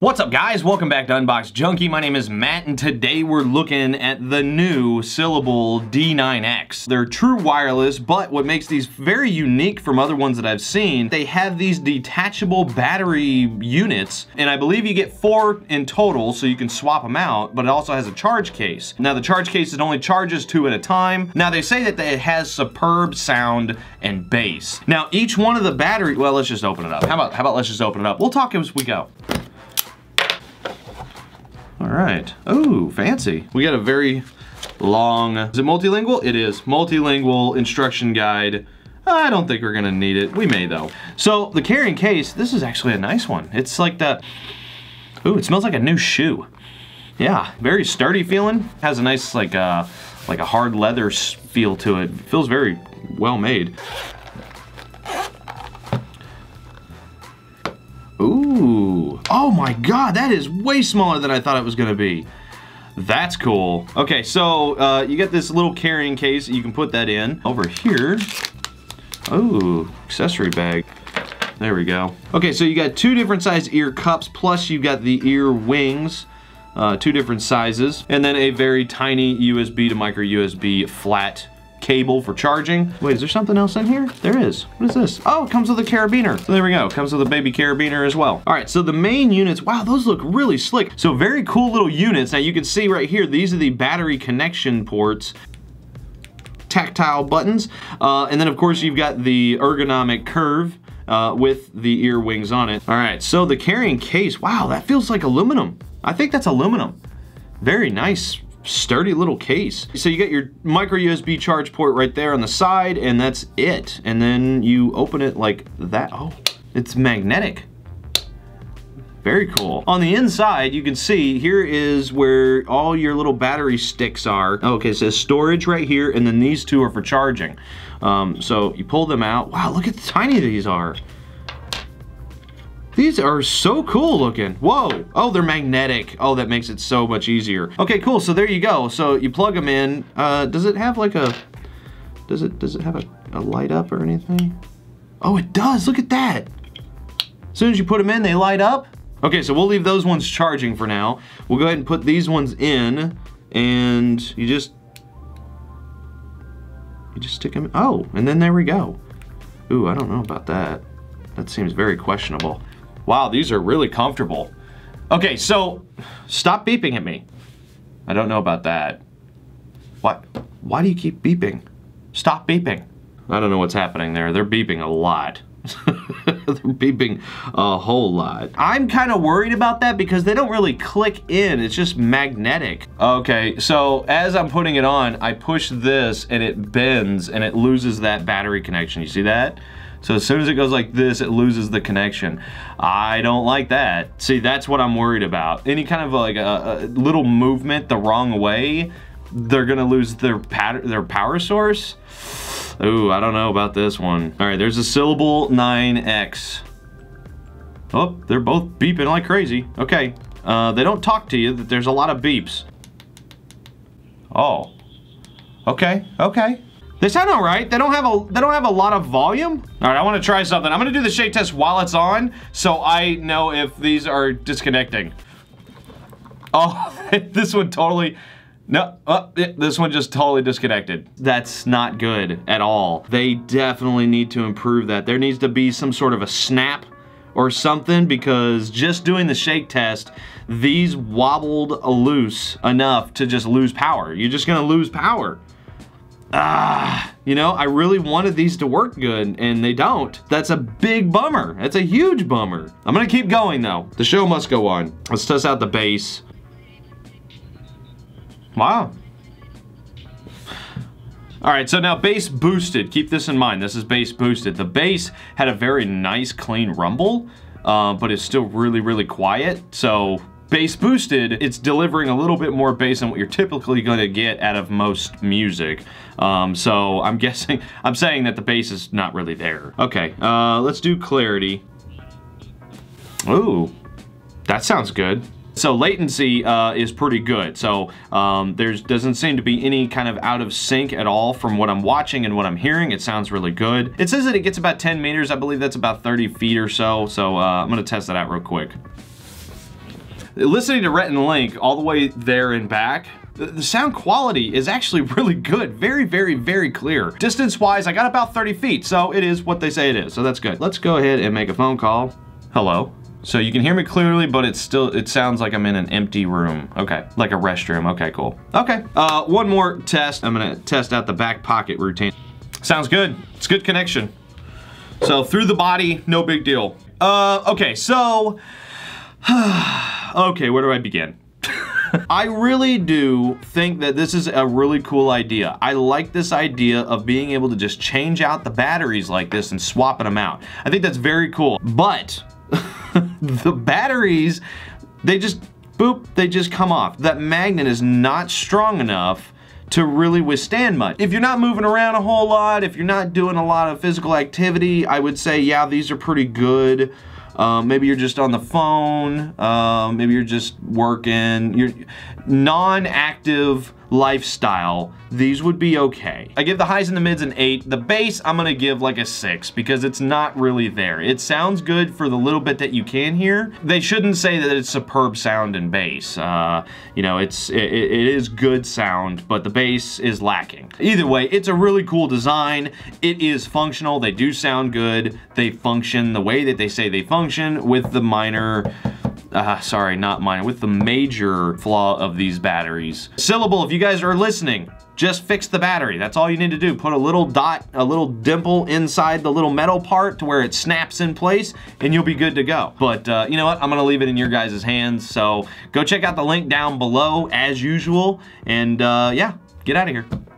What's up guys, welcome back to Unbox Junkie. My name is Matt and today we're looking at the new Syllable D9x. They're true wireless, but what makes these very unique from other ones that I've seen, they have these detachable battery units, and I believe you get 4 in total, so you can swap them out, but it also has a charge case. Now the charge case, it only charges 2 at a time. Now they say that it has superb sound and bass. Now each one of the battery, well, let's just open it up. How about let's just open it up. We'll talk as we go. All right. Oh, fancy. We got a very long, is it multilingual? It is. Multilingual instruction guide. I don't think we're gonna need it. We may though. So the carrying case, this is actually a nice one. It's like the, ooh, it smells like a new shoe. Yeah, very sturdy feeling. Has a nice like a hard leather feel to it. Feels very well made. Ooh, oh my God, that is way smaller than I thought it was gonna be. That's cool. Okay, so you get this little carrying case, you can put that in. Over here, oh, accessory bag. There we go. Okay, so you got 2 different size ear cups, plus you've got the ear wings, 2 different sizes, and then a very tiny USB to micro USB flat cable for charging. Wait, is there something else in here? There is. What is this? Oh, it comes with a carabiner. So there we go. Comes with a baby carabiner as well. All right, so the main units, wow, those look really slick. So very cool little units. Now you can see right here, these are the battery connection ports, tactile buttons, and then of course you've got the ergonomic curve with the ear wings on it. All right, so the carrying case, wow, that feels like aluminum. I think that's aluminum. Very nice, sturdy little case. So you got your micro USB charge port right there on the side, and that's it. And then you open it like that. Oh, it's magnetic. Very cool. On the inside, you can see here is where all your little battery sticks are. Okay, it says storage right here, and then these 2 are for charging. So you pull them out. Wow, look at how tiny these are. These are so cool looking. Whoa. Oh, they're magnetic. Oh, that makes it so much easier. Okay, cool. So there you go. So you plug them in. Does it have like a, does it have a light up or anything? Oh, it does. Look at that. As soon as you put them in, they light up. Okay, so we'll leave those ones charging for now. We'll go ahead and put these ones in, and you just stick them in. Oh, and then there we go. Ooh, I don't know about that. That seems very questionable. Wow, these are really comfortable. Okay, so stop beeping at me. I don't know about that. What? Why do you keep beeping? Stop beeping. I don't know what's happening there. They're beeping a lot. They're beeping a whole lot. I'm kind of worried about that because they don't really click in. It's just magnetic. Okay, so as I'm putting it on, I push this and it bends and it loses that battery connection. You see that? So as soon as it goes like this, it loses the connection. I don't like that. See, that's what I'm worried about. Any kind of like a little movement the wrong way, they're gonna lose their power source. Ooh, I don't know about this one. All right, there's a Syllable 9x. Oh, they're both beeping like crazy. Okay, they don't talk to you, there's a lot of beeps. Oh, okay, okay. They sound all right. They don't have a lot of volume. All right, I want to try something. I'm gonna do the shake test while it's on, so I know if these are disconnecting. Oh, this one totally, no, this one just totally disconnected. That's not good at all. They definitely need to improve that. There needs to be some sort of a snap or something, because just doing the shake test, these wobbled loose enough to just lose power. You're just gonna lose power. You know, I really wanted these to work good, and they don't. That's a big bummer. That's a huge bummer. I'm gonna keep going, though. The show must go on. Let's test out the bass. Wow. All right, so now bass boosted. Keep this in mind. This is bass boosted. The bass had a very nice, clean rumble, but it's still really, really quiet. So bass boosted, it's delivering a little bit more bass than what you're typically gonna get out of most music. So I'm saying that the bass is not really there. Okay, let's do clarity. Ooh, that sounds good. So latency is pretty good. So there doesn't seem to be any kind of out of sync at all from what I'm watching and what I'm hearing. It sounds really good. It says that it gets about 10 meters. I believe that's about 30 feet or so. So I'm gonna test that out real quick. Listening to Rhett and Link all the way there and back, the sound quality is actually really good. Very, very, very clear. Distance-wise, I got about 30 feet, so it is what they say it is, so that's good. Let's go ahead and make a phone call. Hello. So you can hear me clearly, but it sounds like I'm in an empty room. Okay, like a restroom. Okay, cool. Okay, one more test. I'm gonna test out the back pocket routine. Sounds good. It's good connection. So through the body, no big deal. Okay, so, okay, where do I begin? I really do think that this is a really cool idea. I like this idea of being able to just change out the batteries like this and swapping them out. I think that's very cool, but the batteries, they just, boop, they just come off. That magnet is not strong enough to really withstand much. If you're not moving around a whole lot, if you're not doing a lot of physical activity, I would say, yeah, these are pretty good. Maybe you're just on the phone, maybe you're just working, you're non-active lifestyle, these would be okay. I give the highs and the mids an 8. The bass, I'm gonna give like a 6 because it's not really there. It sounds good for the little bit that you can hear. They shouldn't say that it's superb sound and bass. You know, it is good sound, but the bass is lacking. Either way, it's a really cool design. It is functional. They do sound good. They function the way that they say they function with the minor, sorry, not minor, with the major flaw of these batteries. Syllable, if you guys are listening, just fix the battery. That's all you need to do. Put a little dot, a little dimple inside the little metal part to where it snaps in place and you'll be good to go. But you know what? I'm gonna leave it in your guys' hands. So go check out the link down below as usual. And yeah, get out of here.